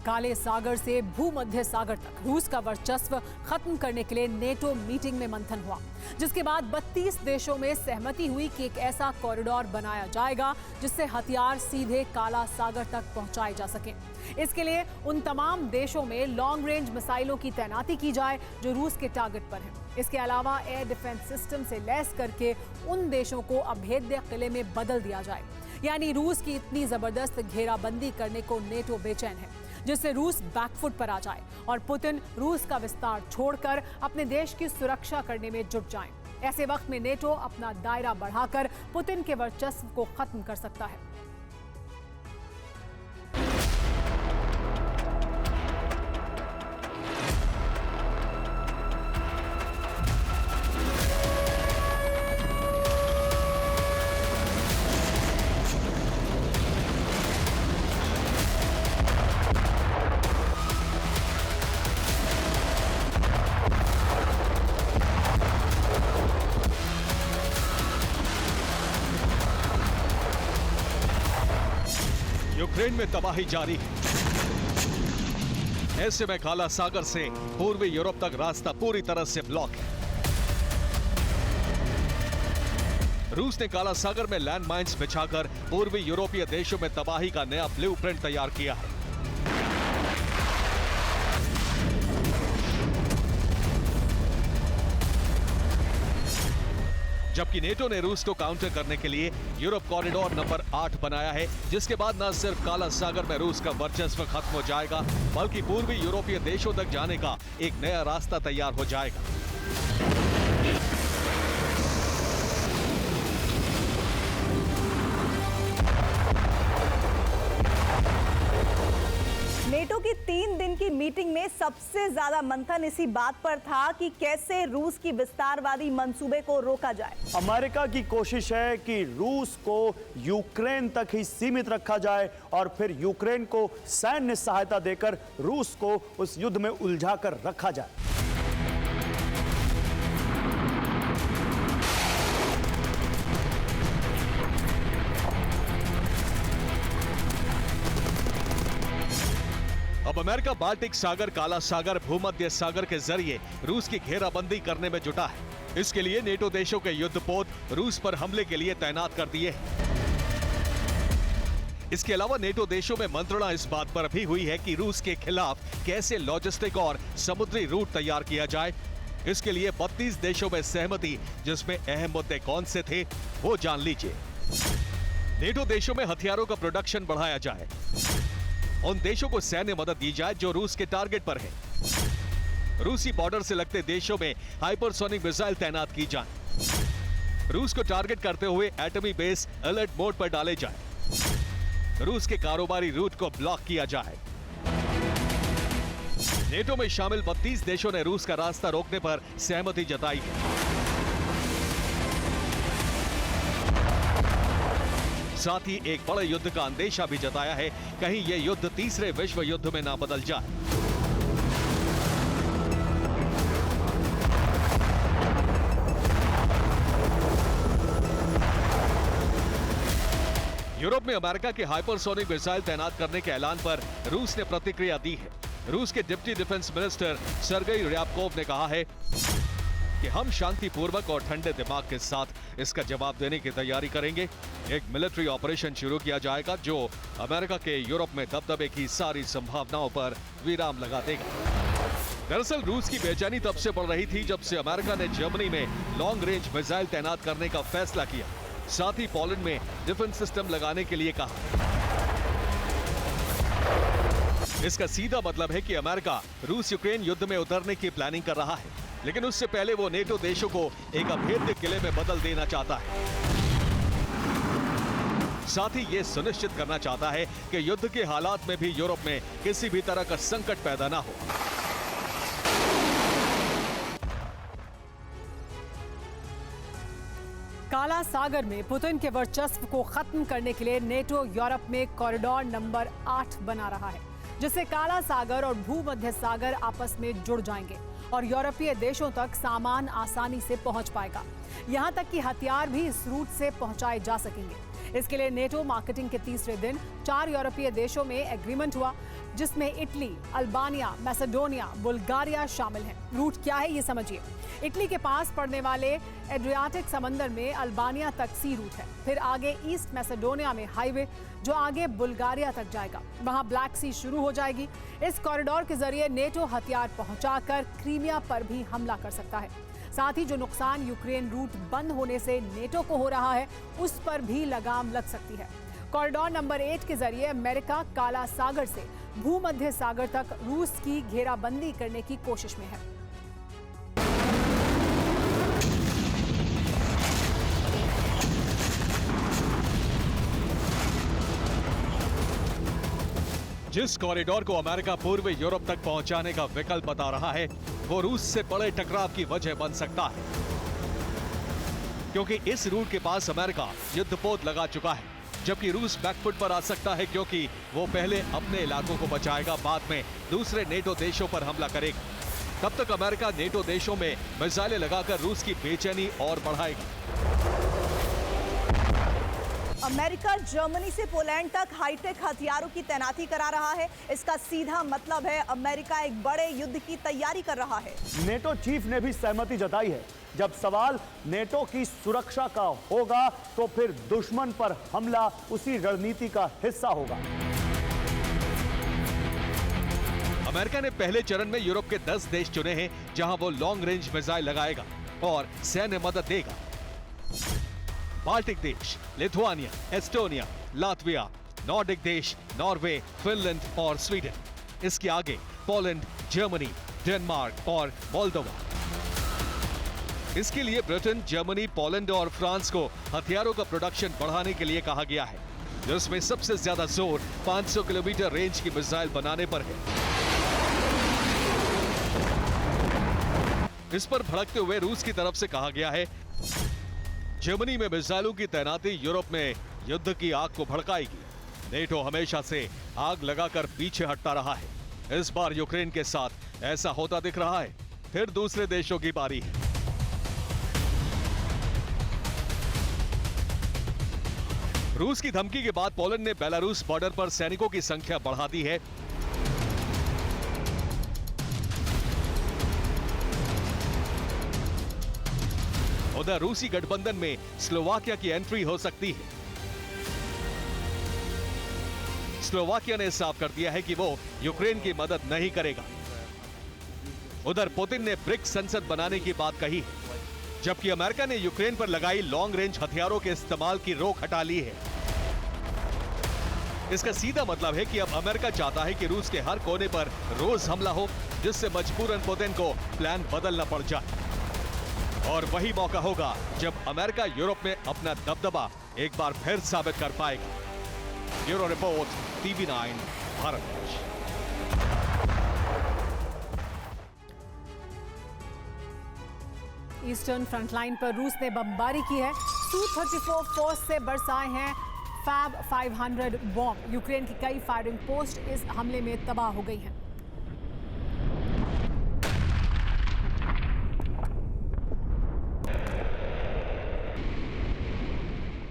काले सागर से भूमध्य सागर तक रूस का वर्चस्व खत्म करने के लिए नेटो मीटिंग में मंथन हुआ, जिसके बाद 32 देशों में सहमति हुई कि एक ऐसा कॉरिडोर बनाया जाएगा जिससे हथियार सीधे काला सागर तक पहुंचाए जा सकें। इसके लिए उन तमाम देशों में लॉन्ग रेंज मिसाइलों की तैनाती की जाए जो रूस के टारगेट पर हैं। इसके अलावा एयर डिफेंस सिस्टम से लैस करके उन देशों को अभेद्य किले में बदल दिया जाए। यानी रूस की इतनी जबरदस्त घेराबंदी करने को नेटो बेचैन है, जिससे रूस बैकफुट पर आ जाए और पुतिन रूस का विस्तार छोड़कर अपने देश की सुरक्षा करने में जुट जाएं। ऐसे वक्त में नेटो अपना दायरा बढ़ाकर पुतिन के वर्चस्व को खत्म कर सकता है। यूक्रेन में तबाही जारी है। ऐसे में काला सागर से पूर्वी यूरोप तक रास्ता पूरी तरह से ब्लॉक है। रूस ने काला सागर में लैंड माइन्स बिछाकर पूर्वी यूरोपीय देशों में तबाही का नया ब्लूप्रिंट तैयार किया है। जबकि नेटो ने रूस को काउंटर करने के लिए यूरोप कॉरिडोर नंबर 8 बनाया है, जिसके बाद न सिर्फ काला सागर में रूस का वर्चस्व खत्म हो जाएगा, बल्कि पूर्वी यूरोपीय देशों तक जाने का एक नया रास्ता तैयार हो जाएगा। नेटो की 3 दिन की मीटिंग में सबसे ज्यादा मंथन इसी बात पर था कि कैसे रूस की विस्तारवादी मंसूबे को रोका जाए। अमेरिका की कोशिश है कि रूस को यूक्रेन तक ही सीमित रखा जाए और फिर यूक्रेन को सैन्य सहायता देकर रूस को उस युद्ध में उलझाकर रखा जाए। अब अमेरिका बाल्टिक सागर, काला सागर, भूमध्य सागर के जरिए रूस की घेराबंदी करने में जुटा है। इसके लिए नेटो देशों के युद्धपोत रूस पर हमले के लिए तैनात कर दिए हैं। इसके अलावा नेटो देशों में मंत्रणा इस बात पर भी हुई है कि रूस के खिलाफ कैसे लॉजिस्टिक और समुद्री रूट तैयार किया जाए। इसके लिए 32 देशों में सहमति, जिसमें अहम मुद्दे कौन से थे वो जान लीजिए। नेटो देशों में हथियारों का प्रोडक्शन बढ़ाया जाए, उन देशों को सैन्य मदद दी जाए जो रूस के टारगेट पर है। रूसी बॉर्डर से लगते देशों में हाइपरसोनिक मिसाइल तैनात की जाए। रूस को टारगेट करते हुए एटमी बेस अलर्ट मोड पर डाले जाए। रूस के कारोबारी रूट को ब्लॉक किया जाए। नेटो में शामिल 32 देशों ने रूस का रास्ता रोकने पर सहमति जताई है। साथ ही एक बड़े युद्ध का अंदेशा भी जताया है, कहीं यह युद्ध तीसरे विश्व युद्ध में ना बदल जाए। यूरोप में अमेरिका के हाइपरसोनिक मिसाइल तैनात करने के ऐलान पर रूस ने प्रतिक्रिया दी है। रूस के deputy defence minister Sergei ryabkov ने कहा है कि हम शांतिपूर्वक और ठंडे दिमाग के साथ इसका जवाब देने की तैयारी करेंगे। एक मिलिट्री ऑपरेशन शुरू किया जाएगा जो अमेरिका के यूरोप में दबदबे की सारी संभावनाओं पर विराम लगा देगा। दरअसल रूस की बेचैनी तब से बढ़ रही थी जब से अमेरिका ने जर्मनी में लॉन्ग रेंज मिसाइल तैनात करने का फैसला किया, साथ ही पोलैंड में डिफेंस सिस्टम लगाने के लिए कहा। इसका सीधा मतलब है कि अमेरिका रूस यूक्रेन युद्ध में उतरने की प्लानिंग कर रहा है, लेकिन उससे पहले वो नेटो देशों को एक अभेद्य किले में बदल देना चाहता है। साथ ही ये सुनिश्चित करना चाहता है कि युद्ध के हालात में भी यूरोप में किसी भी तरह का संकट पैदा ना हो। काला सागर में पुतिन के वर्चस्व को खत्म करने के लिए नेटो यूरोप में कॉरिडोर नंबर 8 बना रहा है, जिससे काला सागर और भूमध्य सागर आपस में जुड़ जाएंगे और यूरोपीय देशों तक सामान आसानी से पहुंच पाएगा। यहां तक कि हथियार भी इस रूट से पहुंचाए जा सकेंगे। इसके लिए नेटो मार्केटिंग के तीसरे दिन 4 यूरोपीय देशों में एग्रीमेंट हुआ। जिसमें इटली, अल्बानिया, मैसेडोनिया, बुल्गारिया शामिल हैं। रूट क्या है ये समझिए। इटली के पास पड़ने वाले एड्रियाटिक समंदर में अल्बानिया तक सी रूट है, फिर आगे ईस्ट मैसेडोनिया में हाईवे जो आगे बुल्गारिया तक जाएगा, वहां ब्लैक सी शुरू हो जाएगी। इस कॉरिडोर के जरिए नेटो हथियार पहुंचाकर क्रीमिया पर भी हमला कर सकता है। साथ ही जो नुकसान यूक्रेन रूट बंद होने से नेटो को हो रहा है, उस पर भी लगाम लग सकती है। कॉरिडोर नंबर 8 के जरिए अमेरिका काला सागर से भूमध्य सागर तक रूस की घेराबंदी करने की कोशिश में है। जिस कॉरिडोर को अमेरिका पूर्वी यूरोप तक पहुंचाने का विकल्प बता रहा है, वो रूस से बड़े टकराव की वजह बन सकता है, क्योंकि इस रूट के पास अमेरिका युद्धपोत लगा चुका है, जबकि रूस बैकफुट पर आ सकता है क्योंकि वो पहले अपने इलाकों को बचाएगा, बाद में दूसरे नेटो देशों पर हमला करेगा। तब तक अमेरिका नेटो देशों में मिसाइलें लगाकर रूस की बेचैनी और बढ़ाएगी। अमेरिका जर्मनी से पोलैंड तक हाईटेक हथियारों की तैनाती करा रहा है। इसका सीधा मतलब है अमेरिका एक बड़े युद्ध की तैयारी कर रहा है। नेटो चीफ ने भी सहमति जताई है। जब सवाल नेटो की सुरक्षा का होगा तो फिर दुश्मन पर हमला उसी रणनीति का हिस्सा होगा। अमेरिका ने पहले चरण में यूरोप के 10 देश चुने हैं जहां वो लॉन्ग रेंज मिसाइल लगाएगा और सैन्य मदद देगा। बाल्टिक देश, लिथुआनिया, एस्टोनिया, लातविया, नॉर्डिक देश, नॉर्वे, फिनलैंड और स्वीडन। इसके आगे पोलैंड, जर्मनी, डेनमार्क और मोल्दोवा। इसके लिए ब्रिटेन, जर्मनी, पोलैंड और फ्रांस को हथियारों का प्रोडक्शन बढ़ाने के लिए कहा गया है, जिसमें सबसे ज्यादा जोर 500 किलोमीटर रेंज की मिसाइल बनाने पर है। इस पर भड़कते हुए रूस की तरफ से कहा गया है, जर्मनी में मिसाइलों की तैनाती यूरोप में युद्ध की आग को भड़काएगी। नेटो हमेशा से आग लगाकर पीछे हटता रहा है। इस बार यूक्रेन के साथ ऐसा होता दिख रहा है। फिर दूसरे देशों की बारी है। रूस की धमकी के बाद पोलैंड ने बेलारूस बॉर्डर पर सैनिकों की संख्या बढ़ा दी है। उधर रूसी गठबंधन में स्लोवाकिया की एंट्री हो सकती है। स्लोवाकिया ने साफ कर दिया है कि वो यूक्रेन की मदद नहीं करेगा। उधर पुतिन ने ब्रिक्स संसद बनाने की बात कही है, जबकि अमेरिका ने यूक्रेन पर लगाई लॉन्ग रेंज हथियारों के इस्तेमाल की रोक हटा ली है। इसका सीधा मतलब है कि अब अमेरिका चाहता है कि रूस के हर कोने पर रोज हमला हो, जिससे मजबूरन पुतिन को प्लान बदलना पड़ जाए। और वही मौका होगा जब अमेरिका यूरोप में अपना दबदबा एक बार फिर साबित कर पाएगा। Bureau report, TV9 Bharat. Eastern frontline पर रूस ने बमबारी की है। Su-34 फोर्स से बरसाए हैं फैब 500 बॉम्ब। यूक्रेन की कई फायरिंग पोस्ट इस हमले में तबाह हो गई हैं।